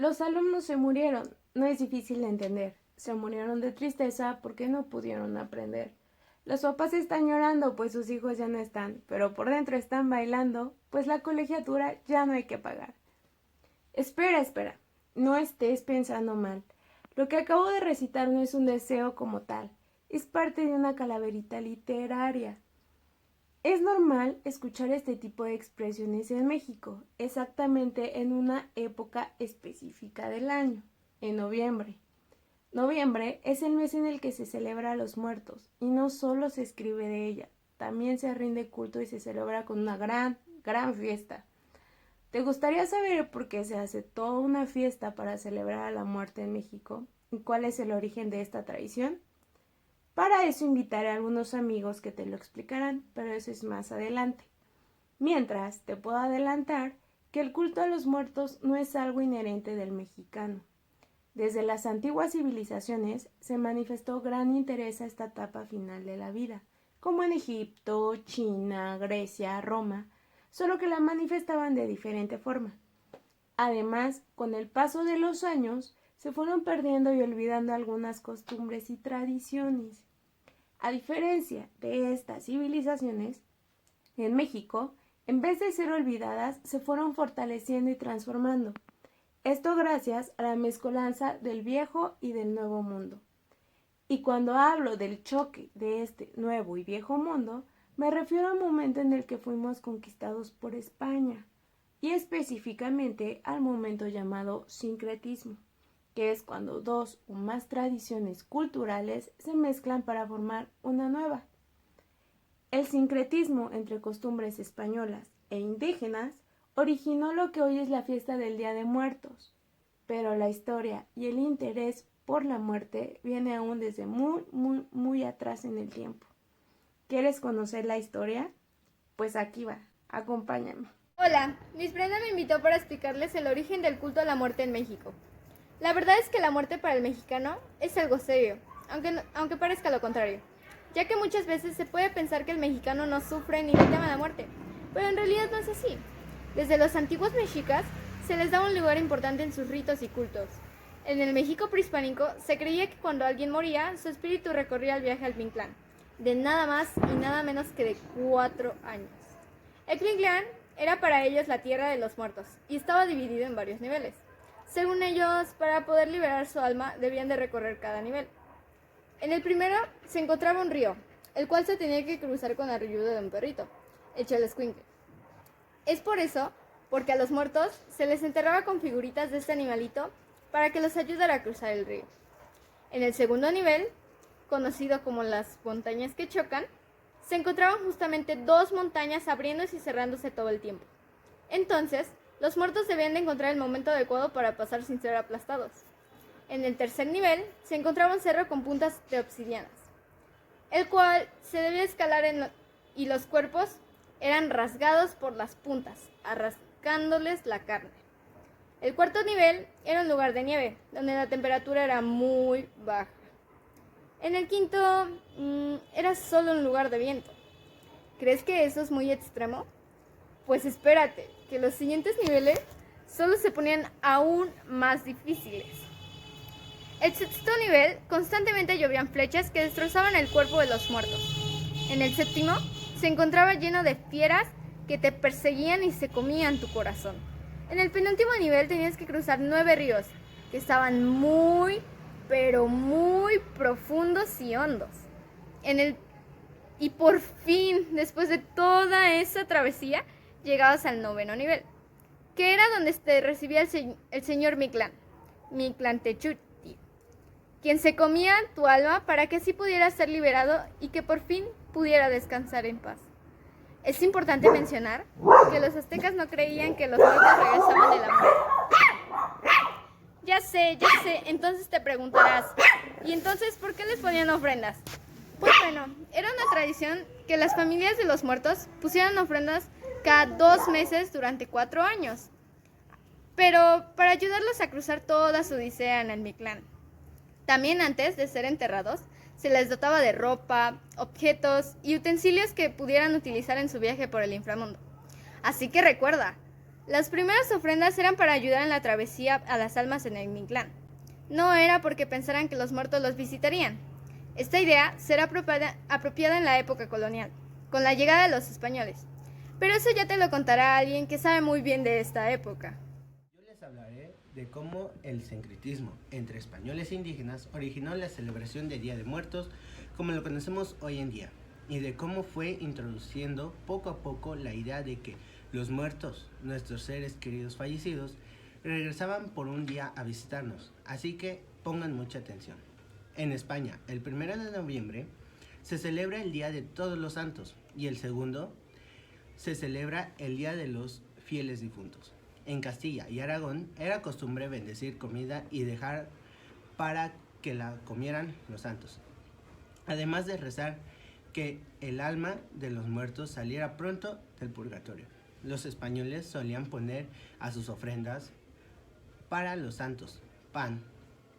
Los alumnos se murieron, no es difícil de entender. Se murieron de tristeza porque no pudieron aprender. Los papás están llorando pues sus hijos ya no están, pero por dentro están bailando pues la colegiatura ya no hay que pagar. Espera, no estés pensando mal. Lo que acabo de recitar no es un deseo como tal, es parte de una calaverita literaria. Es normal escuchar este tipo de expresiones en México, exactamente en una época específica del año, en noviembre. Noviembre es el mes en el que se celebra a los muertos, y no solo se escribe de ella, también se rinde culto y se celebra con una gran fiesta. ¿Te gustaría saber por qué se hace toda una fiesta para celebrar a la muerte en México? ¿Y cuál es el origen de esta tradición? Para eso invitaré a algunos amigos que te lo explicarán, pero eso es más adelante. Mientras, te puedo adelantar que el culto a los muertos no es algo inherente del mexicano. Desde las antiguas civilizaciones se manifestó gran interés a esta etapa final de la vida, como en Egipto, China, Grecia, Roma, solo que la manifestaban de diferente forma. Además, con el paso de los años, se fueron perdiendo y olvidando algunas costumbres y tradiciones. A diferencia de estas civilizaciones, en México, en vez de ser olvidadas, se fueron fortaleciendo y transformando. Esto gracias a la mezcolanza del viejo y del nuevo mundo. Y cuando hablo del choque de este nuevo y viejo mundo, me refiero al momento en el que fuimos conquistados por España, y específicamente al momento llamado sincretismo, que es cuando dos o más tradiciones culturales se mezclan para formar una nueva. El sincretismo entre costumbres españolas e indígenas originó lo que hoy es la fiesta del Día de Muertos, pero la historia y el interés por la muerte viene aún desde muy atrás en el tiempo. ¿Quieres conocer la historia? Pues aquí va, acompáñame. Hola, Miss Brenda me invitó para explicarles el origen del culto a la muerte en México. La verdad es que la muerte para el mexicano es algo serio, aunque parezca lo contrario, ya que muchas veces se puede pensar que el mexicano no sufre ni le teme a la muerte, pero en realidad no es así. Desde los antiguos mexicas se les da un lugar importante en sus ritos y cultos. En el México prehispánico se creía que cuando alguien moría, su espíritu recorría el viaje al Mictlán, de nada más y nada menos que de 4 años. El Mictlán era para ellos la tierra de los muertos y estaba dividido en varios niveles. Según ellos, para poder liberar su alma debían de recorrer cada nivel. En el primero se encontraba un río, el cual se tenía que cruzar con la ayuda de un perrito, el Xoloitzcuintle. Es por eso, porque a los muertos se les enterraba con figuritas de este animalito para que los ayudara a cruzar el río. En el segundo nivel, conocido como las montañas que chocan, se encontraban justamente dos montañas abriéndose y cerrándose todo el tiempo. Entonces, los muertos debían de encontrar el momento adecuado para pasar sin ser aplastados. En el tercer nivel se encontraba un cerro con puntas de obsidianas, el cual se debía escalar y los cuerpos eran rasgados por las puntas, arrancándoles la carne. El cuarto nivel era un lugar de nieve, donde la temperatura era muy baja. En el quinto, era solo un lugar de viento. ¿Crees que eso es muy extremo? Pues espérate, que los siguientes niveles solo se ponían aún más difíciles. El sexto nivel, constantemente llovían flechas que destrozaban el cuerpo de los muertos. En el séptimo, se encontraba lleno de fieras que te perseguían y se comían tu corazón. En el penúltimo nivel tenías que cruzar 9 ríos, que estaban muy, pero muy profundos y hondos. Y por fin, después de toda esa travesía, llegabas al noveno nivel, que era donde te recibía el señor Mictlantecutli, quien se comía tu alma para que así pudieras ser liberado y que por fin pudiera descansar en paz. Es importante mencionar que los aztecas no creían que los muertos regresaban de la muerte. Ya sé, entonces te preguntarás, ¿y entonces por qué les ponían ofrendas? Pues bueno, era una tradición que las familias de los muertos pusieran ofrendas cada 2 meses durante 4 años, pero para ayudarlos a cruzar toda su odisea en el Mictlán. También antes de ser enterrados, se les dotaba de ropa, objetos y utensilios que pudieran utilizar en su viaje por el inframundo. Así que recuerda, Las primeras ofrendas eran para ayudar en la travesía a las almas en el Mictlán. No era porque pensaran que los muertos los visitarían. Esta idea será apropiada en la época colonial, con la llegada de los españoles. Pero eso ya te lo contará alguien que sabe muy bien de esta época. Yo les hablaré de cómo el sincretismo entre españoles e indígenas originó la celebración del Día de Muertos como lo conocemos hoy en día, y de cómo fue introduciendo poco a poco la idea de que los muertos, nuestros seres queridos fallecidos, regresaban por un día a visitarnos, así que pongan mucha atención. En España, el 1 de noviembre se celebra el Día de Todos los Santos y el segundo se celebra el Día de los Fieles Difuntos. En Castilla y Aragón era costumbre bendecir comida y dejar para que la comieran los santos, además de rezar que el alma de los muertos saliera pronto del purgatorio. Los españoles solían poner a sus ofrendas para los santos pan,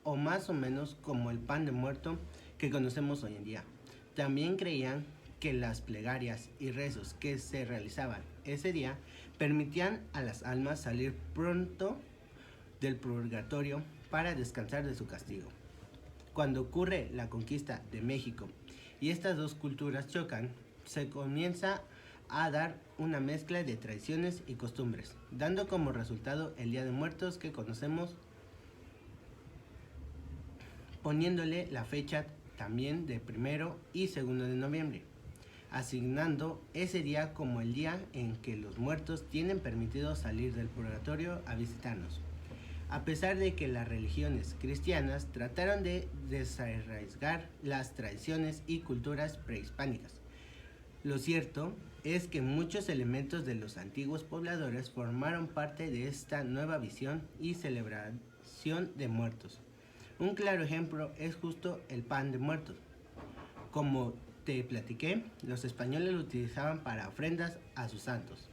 o más o menos como el pan de muerto que conocemos hoy en día. También creían que las plegarias y rezos que se realizaban ese día permitían a las almas salir pronto del purgatorio para descansar de su castigo. Cuando ocurre la conquista de México y estas dos culturas chocan, se comienza a dar una mezcla de tradiciones y costumbres, dando como resultado el Día de Muertos que conocemos, poniéndole la fecha también de 1 y 2 de noviembre, asignando ese día como el día en que los muertos tienen permitido salir del purgatorio a visitarnos. A pesar de que las religiones cristianas trataron de desarraigar las tradiciones y culturas prehispánicas, lo cierto es que muchos elementos de los antiguos pobladores formaron parte de esta nueva visión y celebración de muertos. Un claro ejemplo es justo el pan de muertos. Como te platiqué, los españoles lo utilizaban para ofrendas a sus santos.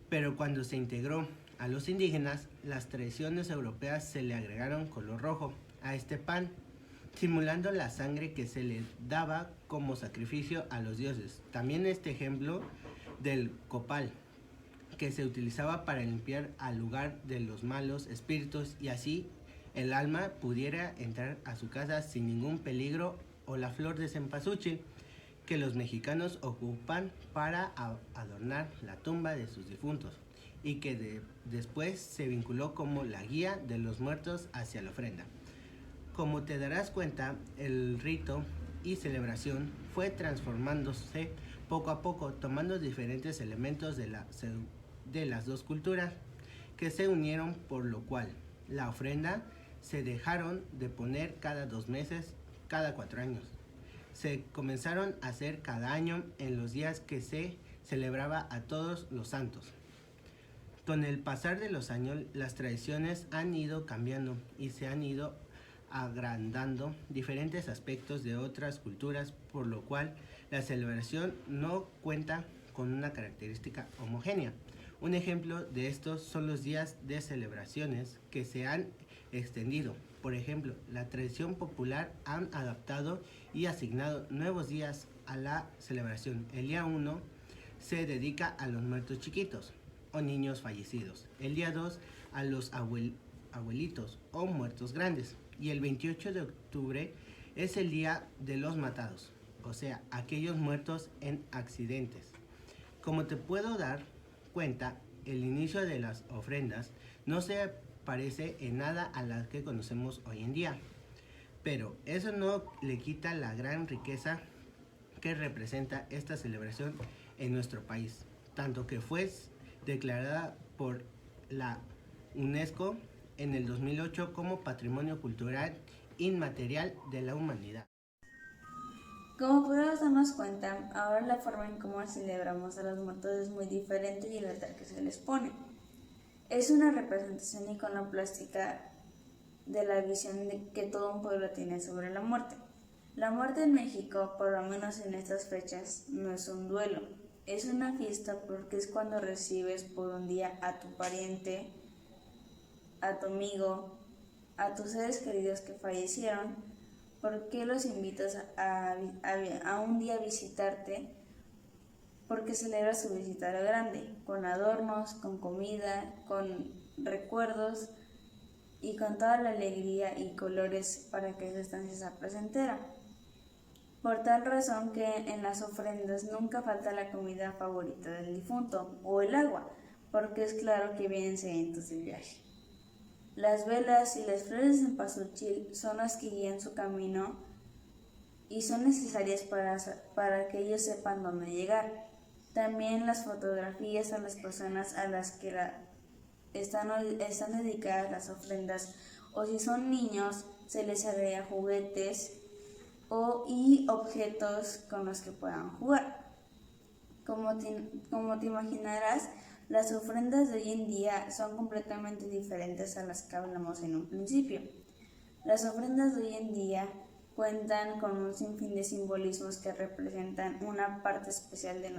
Pero cuando se integró a los indígenas, las tradiciones europeas se le agregaron color rojo a este pan, simulando la sangre que se le daba como sacrificio a los dioses. También este ejemplo del copal, que se utilizaba para limpiar al lugar de los malos espíritus y así el alma pudiera entrar a su casa sin ningún peligro, o la flor de cempasúchil, que los mexicanos ocupan para adornar la tumba de sus difuntos y que después se vinculó como la guía de los muertos hacia la ofrenda. Como te darás cuenta, el rito y celebración fue transformándose poco a poco, tomando diferentes elementos de las dos culturas que se unieron, por lo cual la ofrenda se dejaron de poner cada 2 meses, cada 4 años. Se comenzaron a hacer cada año en los días que se celebraba a todos los santos. Con el pasar de los años, las tradiciones han ido cambiando y se han ido agrandando diferentes aspectos de otras culturas, por lo cual la celebración no cuenta con una característica homogénea. Un ejemplo de estos son los días de celebraciones que se han extendido. Por ejemplo, la tradición popular han adaptado y asignado nuevos días a la celebración. El día 1 se dedica a los muertos chiquitos o niños fallecidos. El día 2 a los abuelitos o muertos grandes. Y el 28 de octubre es el día de los matados, o sea, aquellos muertos en accidentes. Como te puedo dar cuenta, el inicio de las ofrendas no se parece en nada a las que conocemos hoy en día, pero eso no le quita la gran riqueza que representa esta celebración en nuestro país, tanto que fue declarada por la UNESCO en el 2008 como Patrimonio Cultural Inmaterial de la Humanidad. Como podemos darnos cuenta, ahora la forma en cómo celebramos a los muertos es muy diferente y el altar que se les pone. Es una representación iconoplástica de la visión que todo un pueblo tiene sobre la muerte. La muerte en México, por lo menos en estas fechas, no es un duelo, es una fiesta porque es cuando recibes por un día a tu pariente, a tu amigo, a tus seres queridos que fallecieron. ¿Por qué los invitas a un día a visitarte? porque celebra su visita a lo grande, con adornos, con comida, con recuerdos y con toda la alegría y colores para que esa estancia sea placentera. Por tal razón que en las ofrendas nunca falta la comida favorita del difunto o el agua, porque es claro que vienen sedientos del viaje. Las velas y las flores de cempasúchil son las que guían su camino y son necesarias para que ellos sepan dónde llegar. También las fotografías a las personas a las que están dedicadas las ofrendas, o si son niños, se les agrega juguetes y objetos con los que puedan jugar. Como te imaginarás, las ofrendas de hoy en día son completamente diferentes a las que hablamos en un principio. Las ofrendas de hoy en día cuentan con un sinfín de simbolismos que representan una parte especial de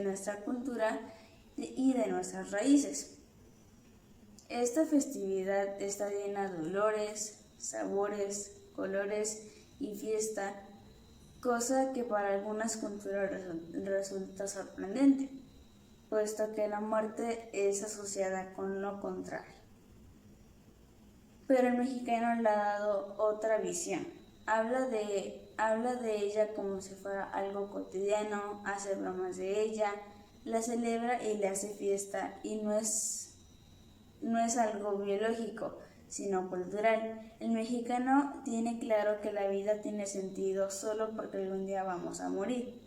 nuestra cultura y de nuestras raíces. Esta festividad está llena de olores, sabores, colores y fiesta, cosa que para algunas culturas resulta sorprendente, puesto que la muerte es asociada con lo contrario. Pero el mexicano le ha dado otra visión. Habla de ella como si fuera algo cotidiano, hace bromas de ella, la celebra y le hace fiesta, y no es algo biológico, sino cultural. El mexicano tiene claro que la vida tiene sentido solo porque algún día vamos a morir.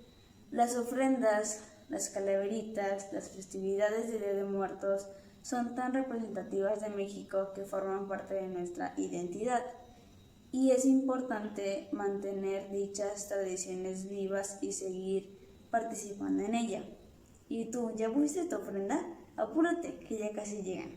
Las ofrendas, las calaveritas, las festividades de Día de Muertos son tan representativas de México que forman parte de nuestra identidad. Y es importante mantener dichas tradiciones vivas y seguir participando en ella. ¿Y tú, ya pusiste tu ofrenda? Apúrate, que ya casi llegan.